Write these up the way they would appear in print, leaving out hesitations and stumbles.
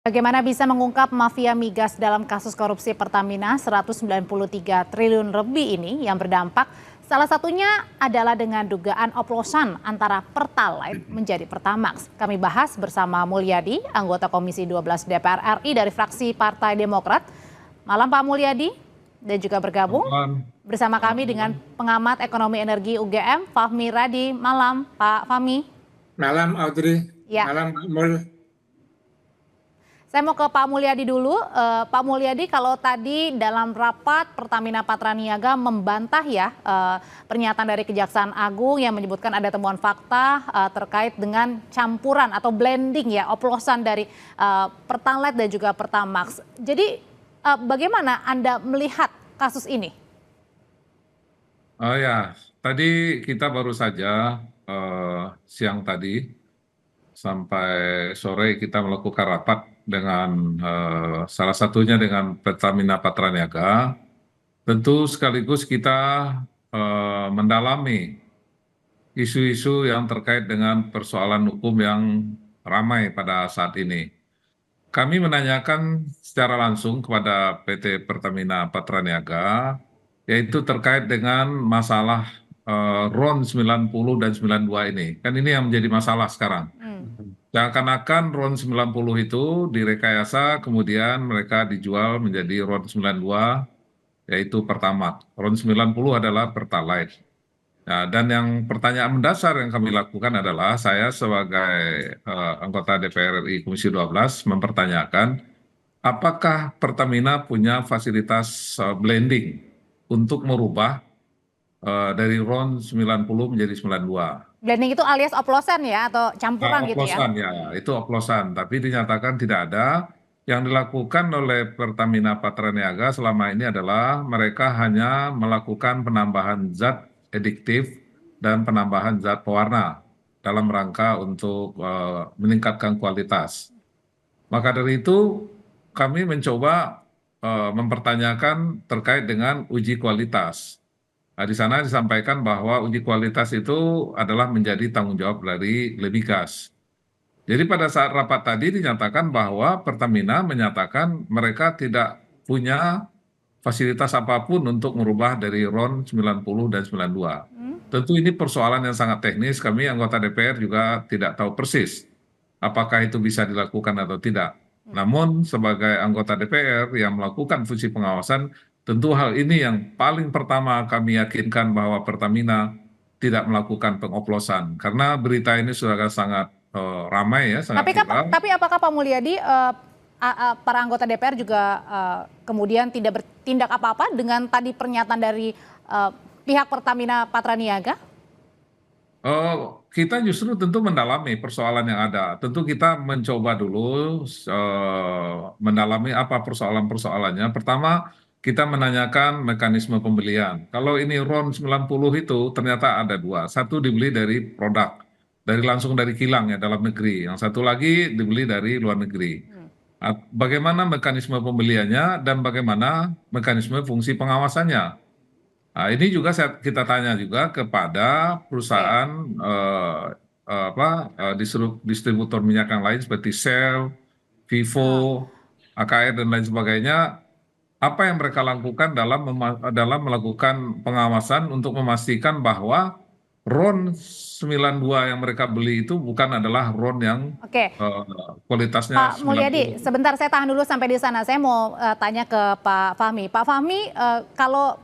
Bagaimana bisa mengungkap mafia migas dalam kasus korupsi Pertamina 193 triliun lebih ini yang berdampak salah satunya adalah dengan dugaan oplosan antara Pertalite menjadi Pertamax. Kami bahas bersama Mulyadi, anggota Komisi 12 DPR RI dari fraksi Partai Demokrat. Malam Pak Mulyadi, dan juga bergabung bersama kami dengan pengamat ekonomi energi UGM, Fahmi Radi. Malam Pak Fahmi. Malam Audrey, Ya. malam Pak Mul. Saya mau ke Pak Mulyadi dulu. Pak Mulyadi, kalau tadi dalam rapat Pertamina Patraniaga membantah ya pernyataan dari Kejaksaan Agung yang menyebutkan ada temuan fakta terkait dengan campuran atau blending ya, oplosan dari Pertalite dan juga Pertamax. Jadi bagaimana Anda melihat kasus ini? Oh ya, tadi kita baru saja siang tadi sampai sore kita melakukan rapat dengan salah satunya dengan Pertamina Patraniaga. Tentu sekaligus kita mendalami isu-isu yang terkait dengan persoalan hukum yang ramai pada saat ini. Kami menanyakan secara langsung kepada PT Pertamina Patraniaga, yaitu terkait dengan masalah RON 90 dan 92 ini. Kan ini yang menjadi masalah sekarang. Seakan-akan RON 90 itu direkayasa, kemudian mereka dijual menjadi RON 92, yaitu Pertamax. RON 90 adalah Pertalite. Nah, dan yang pertanyaan mendasar yang kami lakukan adalah saya sebagai anggota DPR RI Komisi 12 mempertanyakan apakah Pertamina punya fasilitas blending untuk merubah dari RON 90 menjadi 92. Blending itu alias oplosan ya atau campuran gitu ya? Oplosan ya, itu oplosan. Tapi dinyatakan tidak ada. Yang dilakukan oleh Pertamina Patraniaga selama ini adalah mereka hanya melakukan penambahan zat adiktif dan penambahan zat pewarna dalam rangka untuk meningkatkan kualitas. Maka dari itu kami mencoba mempertanyakan terkait dengan uji kualitas. Nah, di sana disampaikan bahwa uji kualitas itu adalah menjadi tanggung jawab dari Lemigas. Jadi pada saat rapat tadi dinyatakan bahwa Pertamina menyatakan mereka tidak punya fasilitas apapun untuk merubah dari RON 90 dan 92. Tentu ini persoalan yang sangat teknis, kami anggota DPR juga tidak tahu persis apakah itu bisa dilakukan atau tidak. Namun sebagai anggota DPR yang melakukan fungsi pengawasan, tentu hal ini yang paling pertama kami yakinkan bahwa Pertamina tidak melakukan pengoplosan. Karena berita ini sudah sangat ramai ya, sangat viral. Tapi apakah Pak Mulyadi para anggota DPR juga kemudian tidak bertindak apa-apa dengan tadi pernyataan dari pihak Pertamina Patraniaga? Kita justru tentu mendalami persoalan yang ada. Tentu kita mencoba dulu mendalami apa persoalan-persoalannya. Pertama, kita menanyakan mekanisme pembelian. Kalau ini RON 90 itu ternyata ada dua. Satu dibeli dari produk, langsung dari kilang ya dalam negeri. Yang satu lagi dibeli dari luar negeri. Bagaimana mekanisme pembeliannya dan bagaimana mekanisme fungsi pengawasannya? Nah, ini juga kita tanya juga kepada perusahaan distributor minyak yang lain seperti Shell, Vivo, AKR dan lain sebagainya. Apa yang mereka lakukan dalam melakukan pengawasan untuk memastikan bahwa RON 92 yang mereka beli itu bukan adalah RON yang kualitasnya Pak Mulyadi, 90. sebentar saya tahan dulu sampai di sana. Saya mau tanya ke Pak Fahmi. Pak Fahmi, kalau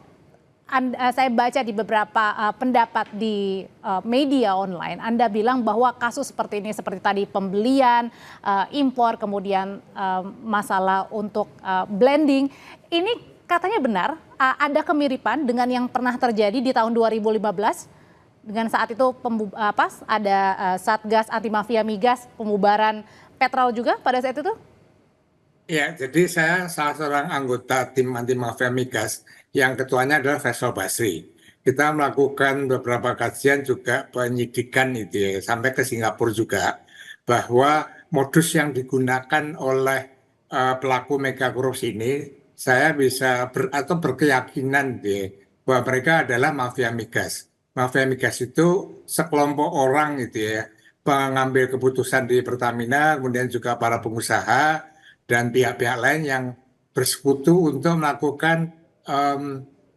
saya baca di beberapa pendapat di media online, Anda bilang bahwa kasus seperti ini, seperti tadi pembelian, impor, kemudian masalah untuk blending, ini katanya benar, ada kemiripan dengan yang pernah terjadi di tahun 2015, dengan saat itu ada Satgas Anti Mafia Migas, pembubaran Petrol juga pada saat itu? Ya, jadi saya salah seorang anggota tim anti mafia migas yang ketuanya adalah Faisal Basri. Kita melakukan beberapa kajian juga penyidikan itu ya, sampai ke Singapura juga, bahwa modus yang digunakan oleh pelaku mega korupsi ini, saya bisa berkeyakinan gitu ya, bahwa mereka adalah mafia migas. Mafia migas itu sekelompok orang gitu ya, pengambil keputusan di Pertamina, kemudian juga para pengusaha, dan pihak-pihak lain yang bersekutu untuk melakukan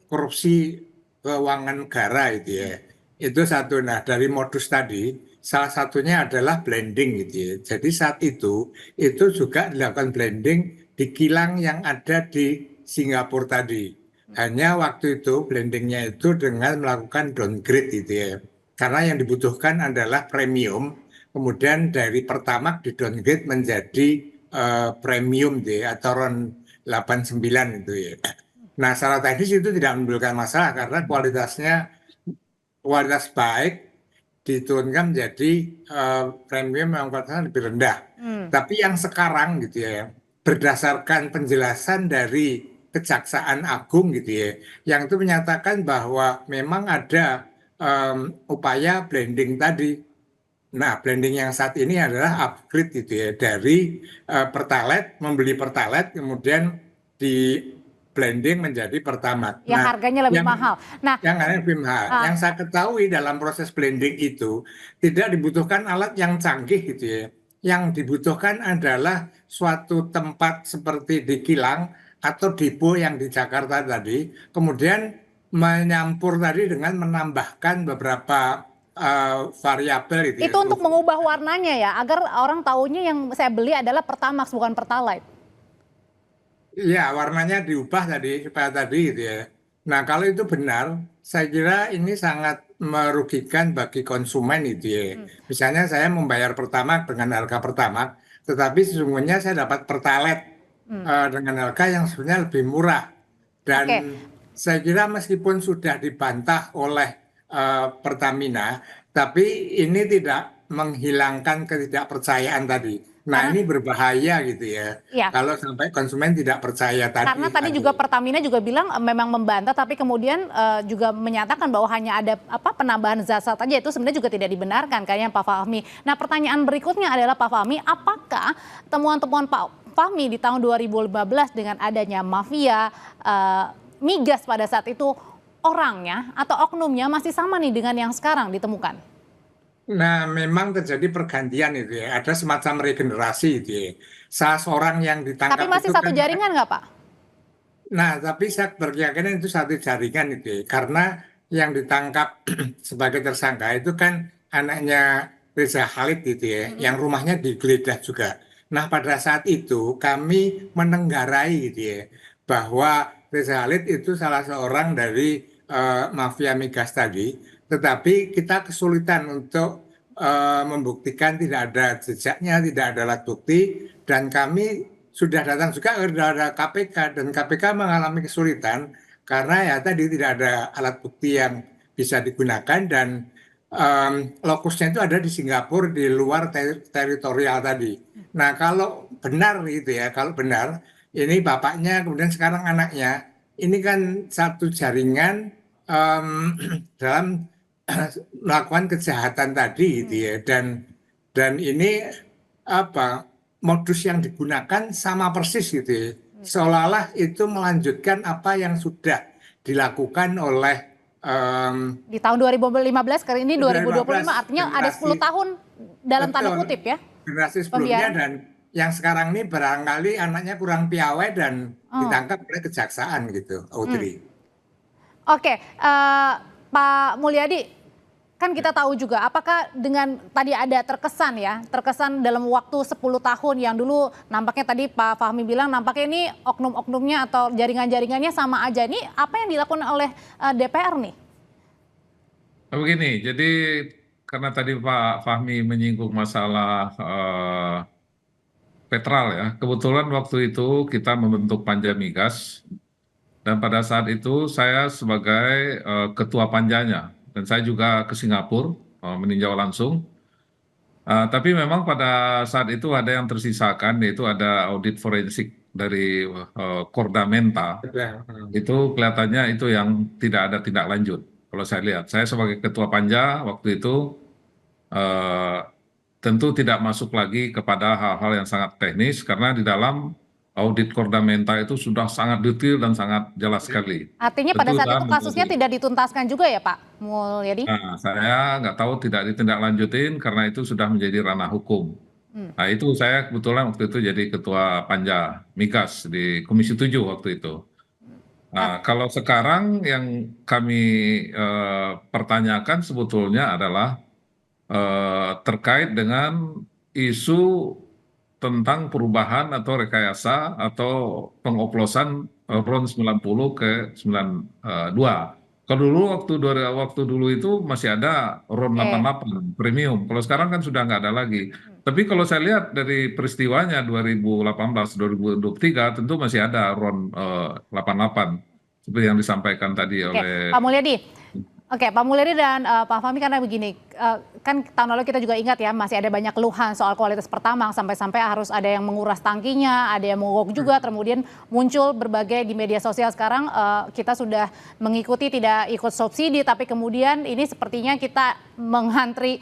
korupsi keuangan negara itu ya. Itu satu. Nah, dari modus tadi salah satunya adalah blending gitu ya. Jadi saat itu juga dilakukan blending di kilang yang ada di Singapura tadi. Hanya waktu itu blendingnya itu dengan melakukan downgrade gitu ya. Karena yang dibutuhkan adalah premium, kemudian dari Pertamax di downgrade menjadi premium gitu ya, atau RON 89 itu ya. Nah, secara teknis itu tidak menimbulkan masalah karena kualitas baik diturunkan menjadi premium yang kualitasnya lebih rendah. Tapi yang sekarang gitu ya, berdasarkan penjelasan dari Kejaksaan Agung gitu ya, yang itu menyatakan bahwa memang ada upaya blending tadi. Nah, blending yang saat ini adalah upgrade gitu ya, dari Pertalite, membeli Pertalite kemudian di blending menjadi Pertamax. Yang Nah, harganya lebih mahal. Nah, yang harganya lebih mahal. Yang saya ketahui dalam proses blending itu tidak dibutuhkan alat yang canggih gitu ya. Yang dibutuhkan adalah suatu tempat seperti di kilang atau depo yang di Jakarta tadi, kemudian menyampur tadi dengan menambahkan beberapa variabel itu ya. itu untuk mengubah warnanya ya, agar orang taunya yang saya beli adalah Pertamax bukan Pertalite. Iya, warnanya diubah tadi supaya tadi gitu ya. Nah, kalau itu benar, saya kira ini sangat merugikan bagi konsumen itu ya. Misalnya saya membayar Pertamax dengan harga Pertamax, tetapi sesungguhnya saya dapat Pertalite dengan harga yang sebenarnya lebih murah. Dan Oke. saya kira meskipun sudah dibantah oleh Pertamina, tapi ini tidak menghilangkan ketidakpercayaan tadi. Nah, ini berbahaya gitu ya. Iya. Kalau sampai konsumen tidak percaya tadi. Karena tadi juga Pertamina juga bilang memang membantah, tapi kemudian juga menyatakan bahwa hanya ada penambahan zat saja, itu sebenarnya juga tidak dibenarkan kayaknya Pak Fahmi. Nah, pertanyaan berikutnya adalah Pak Fahmi, apakah temuan-temuan Pak Fahmi di tahun 2015 dengan adanya mafia migas pada saat itu, orangnya atau oknumnya masih sama nih dengan yang sekarang ditemukan? Nah, memang terjadi pergantian itu ya. Ada semacam regenerasi itu ya. Salah seorang yang ditangkap Tapi masih itu satu kan, jaringan nggak Pak? nah, tapi saya berkeyakinan itu satu jaringan itu ya. Karena yang ditangkap sebagai tersangka itu kan anaknya Reza Khalid gitu ya, yang rumahnya digeledah juga. Nah, pada saat itu kami menenggarai gitu ya, bahwa Reza Khalid itu salah seorang dari mafia migas tadi, tetapi kita kesulitan untuk membuktikan, tidak ada jejaknya, tidak ada alat bukti, dan kami sudah datang juga kepada KPK, dan KPK mengalami kesulitan karena ya tadi tidak ada alat bukti yang bisa digunakan, dan lokusnya itu ada di Singapura, di luar teritorial tadi. Nah, kalau benar gitu ya, kalau benar ini bapaknya kemudian sekarang anaknya, ini kan satu jaringan dalam melakukan kejahatan tadi gitu ya, dan ini apa, modus yang digunakan sama persis gitu ya. Seolah-olah itu melanjutkan apa yang sudah dilakukan oleh Di tahun 2015, kali ini 2025, 2015, artinya ada 10 tahun dalam tanda betul, kutip ya. generasi sebelumnya, dan yang sekarang ini barangkali anaknya kurang piawai dan ditangkap oleh kejaksaan gitu, Audrey. Oke, Pak Mulyadi, kan kita tahu juga apakah dengan tadi ada terkesan dalam waktu 10 tahun yang dulu nampaknya tadi Pak Fahmi bilang nampaknya ini oknum-oknumnya atau jaringan-jaringannya sama aja. Ini apa yang dilakukan oleh DPR nih? Begini, jadi karena tadi Pak Fahmi menyinggung masalah Petral ya, kebetulan waktu itu kita membentuk Panja Migas, dan pada saat itu saya sebagai ketua panjanya, dan saya juga ke Singapura meninjau langsung. Tapi memang pada saat itu ada yang tersisakan, yaitu ada audit forensik dari Kordamenta. Itu kelihatannya itu yang tidak ada tindak lanjut. Kalau saya lihat, saya sebagai ketua panja waktu itu tentu tidak masuk lagi kepada hal-hal yang sangat teknis, karena di dalam audit Kordamenta itu sudah sangat detail dan sangat jelas sekali. Artinya pada saat itu kasusnya tidak dituntaskan juga ya Pak Mulyadi? Nah, saya nggak tahu, tidak ditindaklanjutin karena itu sudah menjadi ranah hukum. Nah itu saya kebetulan waktu itu jadi ketua Panja Migas di Komisi 7 waktu itu. Nah, kalau sekarang yang kami pertanyakan sebetulnya adalah terkait dengan isu tentang perubahan atau rekayasa atau pengoplosan RON 90 ke 92. Kalau dulu waktu dulu itu masih ada RON Oke. 88 premium. Kalau sekarang kan sudah nggak ada lagi. Tapi kalau saya lihat dari peristiwanya 2018 2023 tentu masih ada RON 88 seperti yang disampaikan tadi Oke, oleh. Pak Mulyadi. Oke, Pak Mulyadi dan Pak Fahmi, karena begini, kan tahun lalu kita juga ingat ya masih ada banyak keluhan soal kualitas Pertamax sampai-sampai harus ada yang menguras tangkinya, ada yang mogok juga, kemudian muncul berbagai di media sosial sekarang kita sudah mengikuti tidak ikut subsidi, tapi kemudian ini sepertinya kita menghantri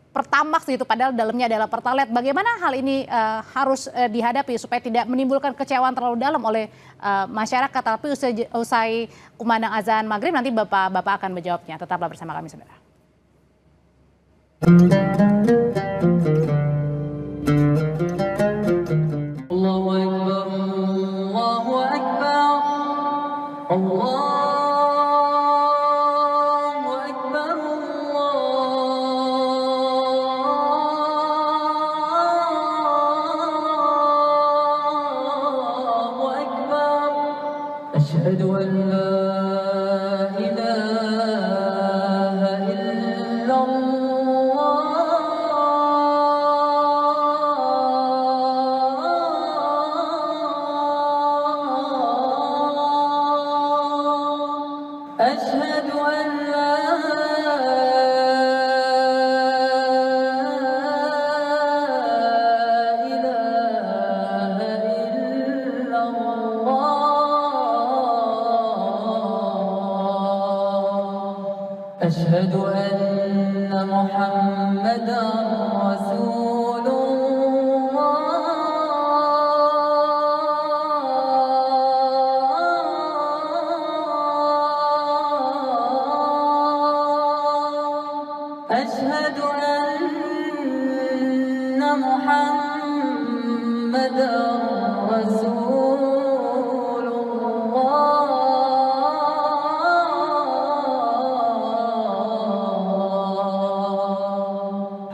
Pertamax gitu, padahal dalamnya adalah Pertalite. Bagaimana hal ini harus dihadapi supaya tidak menimbulkan kecewaan terlalu dalam oleh masyarakat? Tapi usai kumandang azan maghrib nanti Bapak akan menjawabnya. Tetaplah bersama kami, saudara. Allahu Akbar, Allahu Akbar, Allahu Akbar, Allahu Akbar. Asyhadu an la ilaha illallah. أشهد أن لا إله إلا الله. أشهد أن محمدا رسول الله. أشهد أن محمدا رسول الله.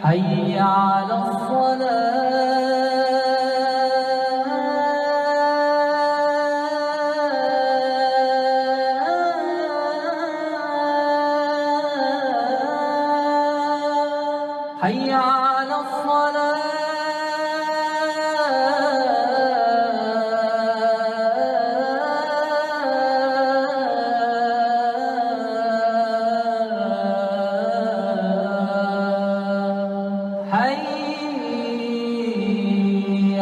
حي على الصلاة. حي على الصلاة. حي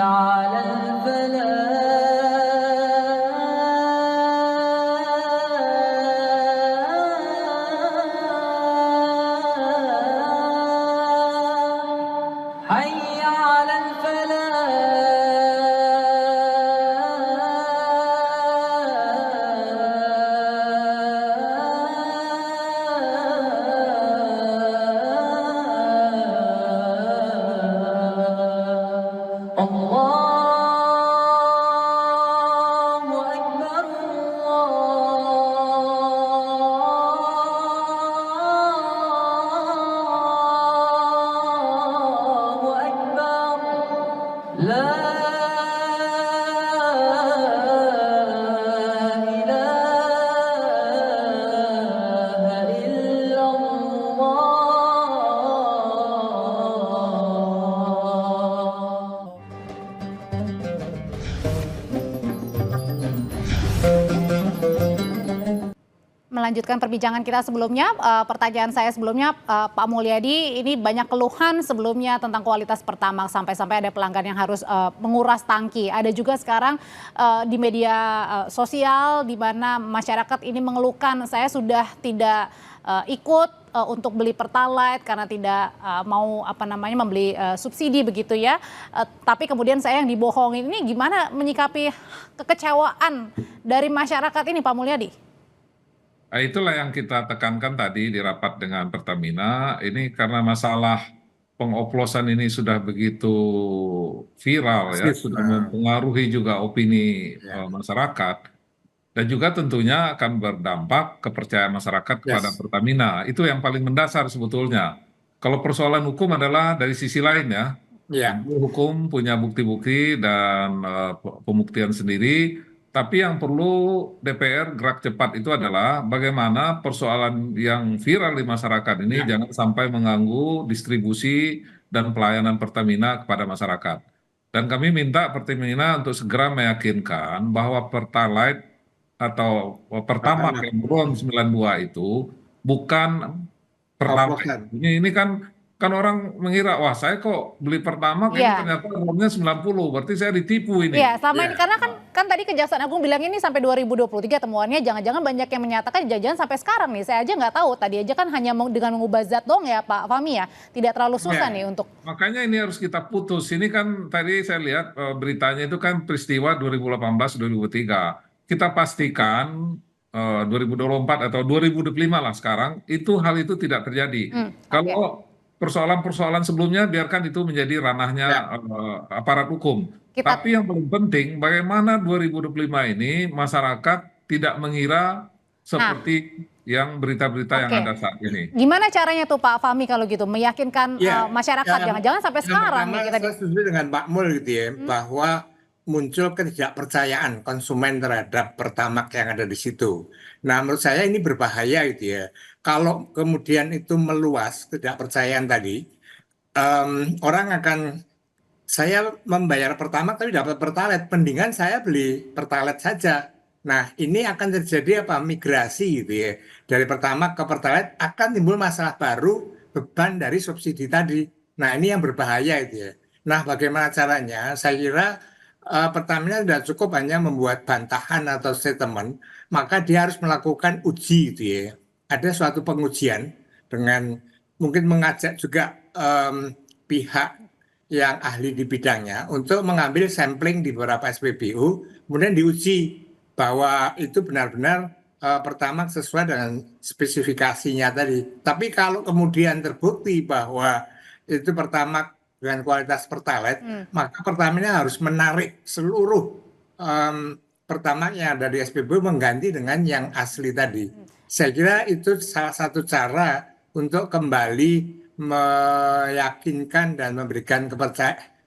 على الفلاح. حي على الفلاح. الله أكبر، الله أكبر. لا إله إلا الله. Melanjutkan perbincangan kita sebelumnya, pertanyaan saya sebelumnya, Pak Mulyadi, ini banyak keluhan sebelumnya tentang kualitas Pertamax sampai-sampai ada pelanggan yang harus menguras tangki. Ada juga sekarang di media sosial di mana masyarakat ini mengeluhkan, saya sudah tidak ikut untuk beli Pertalite karena tidak mau membeli subsidi begitu ya. Tapi kemudian saya yang dibohongin, ini gimana menyikapi kekecewaan dari masyarakat ini, Pak Mulyadi? Nah, itulah yang kita tekankan tadi di rapat dengan Pertamina, ini karena masalah pengoplosan ini sudah begitu viral ya, Masif. sudah mempengaruhi juga opini Ya. masyarakat, dan juga tentunya akan berdampak kepercayaan masyarakat kepada Yes. Pertamina. Itu yang paling mendasar sebetulnya. Kalau persoalan hukum adalah dari sisi lain ya. Ya. Tentu hukum punya bukti-bukti dan pembuktian sendiri. Tapi yang perlu DPR gerak cepat itu adalah bagaimana persoalan yang viral di masyarakat ini Ya. jangan sampai mengganggu distribusi dan pelayanan Pertamina kepada masyarakat. Dan kami minta Pertamina untuk segera meyakinkan bahwa Pertalite atau Pertamax Pertamax. yang RON 92 itu bukan Pertalite. Oplosan. Ini kan orang mengira, wah saya kok beli Pertamax ini Iya. ternyata RON-nya 90, berarti saya ditipu ini. Iya, selama ini Ya. karena kan tadi Kejaksaan Agung bilang ini sampai 2023 temuannya, jangan-jangan banyak yang menyatakan jangan sampai sekarang nih. Saya aja nggak tahu, tadi aja kan hanya dengan mengubah zat dong ya Pak Fahmi ya. Tidak terlalu susah Ya. nih untuk Makanya ini harus kita putus. Ini kan tadi saya lihat beritanya itu kan peristiwa 2018-2023. Kita pastikan 2024 atau 2025 lah sekarang, itu hal itu tidak terjadi. oke. Kalau persoalan-persoalan sebelumnya biarkan itu menjadi ranahnya Ya. aparat hukum. Kita Tapi yang paling penting bagaimana 2025 ini masyarakat tidak mengira seperti yang berita-berita yang Oke. ada saat ini. Gimana caranya tuh Pak Fahmi kalau gitu meyakinkan Ya, masyarakat jangan-jangan sampai yang sekarang pertama nih kita saya setuju dengan Pak Mul gitu ya, bahwa muncul ketidakpercayaan konsumen terhadap Pertamax yang ada di situ. Nah, menurut saya ini berbahaya gitu ya. Kalau kemudian itu meluas ketidakpercayaan tadi, orang akan saya membayar Pertamax tapi dapat Pertalite, mendingan saya beli Pertalite saja. Nah, ini akan terjadi apa? Migrasi gitu ya. Dari Pertamax ke Pertalite akan timbul masalah baru, beban dari subsidi tadi. Nah, ini yang berbahaya itu ya. Nah, bagaimana caranya? Saya kira Pertamina tidak cukup hanya membuat bantahan atau statement, maka dia harus melakukan uji gitu ya. Ada suatu pengujian dengan mungkin mengajak juga pihak yang ahli di bidangnya untuk mengambil sampling di beberapa SPBU, kemudian diuji bahwa itu benar-benar Pertamax sesuai dengan spesifikasinya tadi. Tapi kalau kemudian terbukti bahwa itu Pertamax dengan kualitas Pertalite, maka Pertamina harus menarik seluruh Pertamax yang ada di SPBU mengganti dengan yang asli tadi. Saya kira itu salah satu cara untuk kembali meyakinkan dan memberikan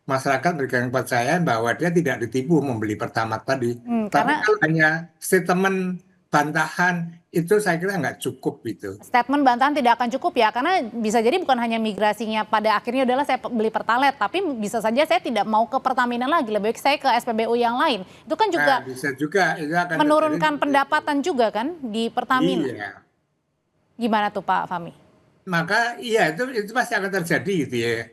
masyarakat memberikan kepercayaan bahwa dia tidak ditipu membeli Pertamax tadi. Tapi karena kalau hanya statement bantahan itu saya kira nggak cukup itu. statement bantahan tidak akan cukup ya, karena bisa jadi bukan hanya migrasinya pada akhirnya adalah saya beli Pertalite, tapi bisa saja saya tidak mau ke Pertamina lagi, lebih baik saya ke SPBU yang lain. Itu kan juga Nah, bisa juga itu akan menurunkan terjadi. pendapatan juga kan di Pertamina. Iya. Gimana tuh Pak Fahmi? Maka iya itu pasti akan terjadi gitu ya.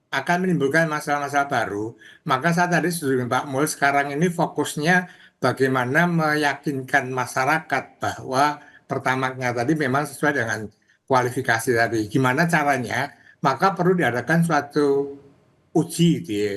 Akan menimbulkan masalah-masalah baru. Maka saya tadi setuju dengan Pak Mul, sekarang ini fokusnya bagaimana meyakinkan masyarakat bahwa Pertamaxnya tadi memang sesuai dengan kualifikasi tadi. Gimana caranya? Maka perlu diadakan suatu uji gitu ya.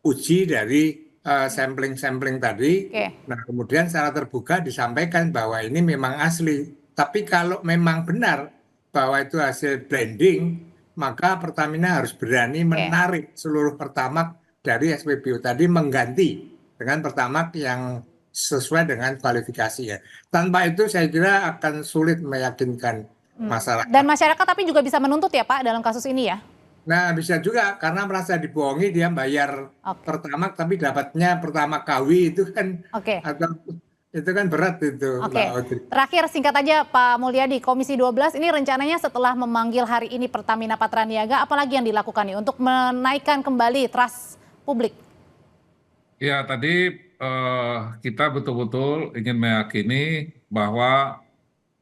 Uji dari sampling-sampling tadi. Oke. Nah, kemudian secara terbuka disampaikan bahwa ini memang asli. Tapi kalau memang benar bahwa itu hasil blending, maka Pertamina harus berani menarik seluruh Pertamax dari SPBU tadi mengganti dengan Pertamax yang sesuai dengan kualifikasinya. Tanpa itu saya kira akan sulit meyakinkan masyarakat. Dan masyarakat tapi juga bisa menuntut ya Pak dalam kasus ini ya? Nah, bisa juga karena merasa dibohongi dia bayar Pertamax tapi dapatnya Pertamax KW itu kan atau itu kan berat itu. Oke. Terakhir singkat aja Pak Mulyadi, Komisi 12 ini rencananya setelah memanggil hari ini Pertamina Patraniaga, apalagi yang dilakukan nih untuk menaikkan kembali trust publik? Ya, tadi kita betul-betul ingin meyakini bahwa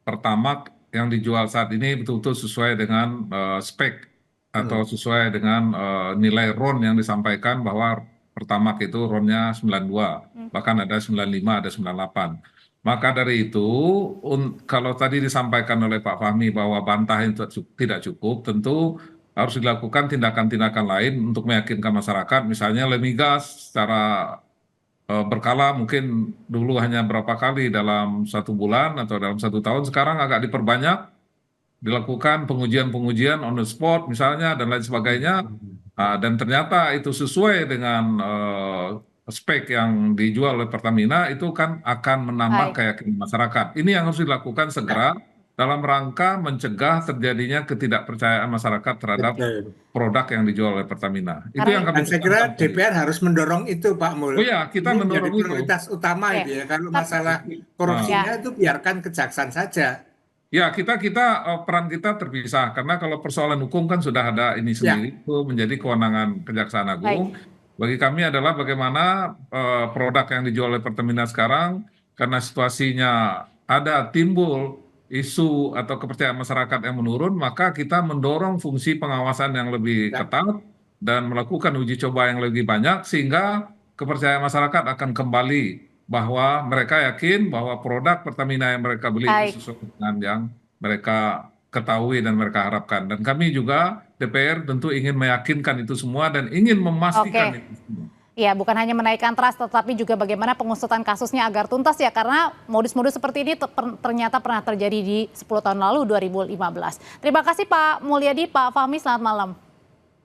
Pertamax yang dijual saat ini betul-betul sesuai dengan spek atau sesuai dengan nilai RON yang disampaikan bahwa Pertamax itu RON-nya 92, bahkan ada 95, ada 98. Maka dari itu, kalau tadi disampaikan oleh Pak Fahmi bahwa bantahan itu tidak cukup, tentu harus dilakukan tindakan-tindakan lain untuk meyakinkan masyarakat, misalnya Lemigas secara berkala, mungkin dulu hanya berapa kali dalam 1 bulan atau dalam 1 tahun, sekarang agak diperbanyak dilakukan pengujian-pengujian on the spot misalnya dan lain sebagainya. Dan ternyata itu sesuai dengan spek yang dijual oleh Pertamina, itu kan akan menambah Baik. keyakinan masyarakat. Ini yang harus dilakukan segera dalam rangka mencegah terjadinya ketidakpercayaan masyarakat terhadap Betul. produk yang dijual oleh Pertamina. Itu Karena yang kami Dan saya kira tekankan. DPR harus mendorong itu, Pak Mul. Oh ya, kita Ini menjadi mendorong itu. prioritas utama Oke. itu ya. Kalau Tap- masalah Ah. korupsinya itu biarkan kejaksaan saja. Ya, peran kita terpisah karena kalau persoalan hukum kan sudah ada ini Ya, sendiri, itu menjadi kewenangan Kejaksaan Agung. baik. Bagi kami adalah bagaimana produk yang dijual oleh Pertamina sekarang karena situasinya ada timbul isu atau kepercayaan masyarakat yang menurun, maka kita mendorong fungsi pengawasan yang lebih ya. ketat dan melakukan uji coba yang lebih banyak sehingga kepercayaan masyarakat akan kembali bahwa mereka yakin bahwa produk Pertamina yang mereka beli Baik. itu sesuai dengan yang mereka ketahui dan mereka harapkan. Dan kami juga DPR tentu ingin meyakinkan itu semua dan ingin memastikan Oke. itu semua. Ya, bukan hanya menaikkan trust, tetapi juga bagaimana pengusutan kasusnya agar tuntas ya, karena modus-modus seperti ini ternyata pernah terjadi di 10 tahun lalu, 2015. Terima kasih Pak Mulyadi, Pak Fahmi, selamat malam.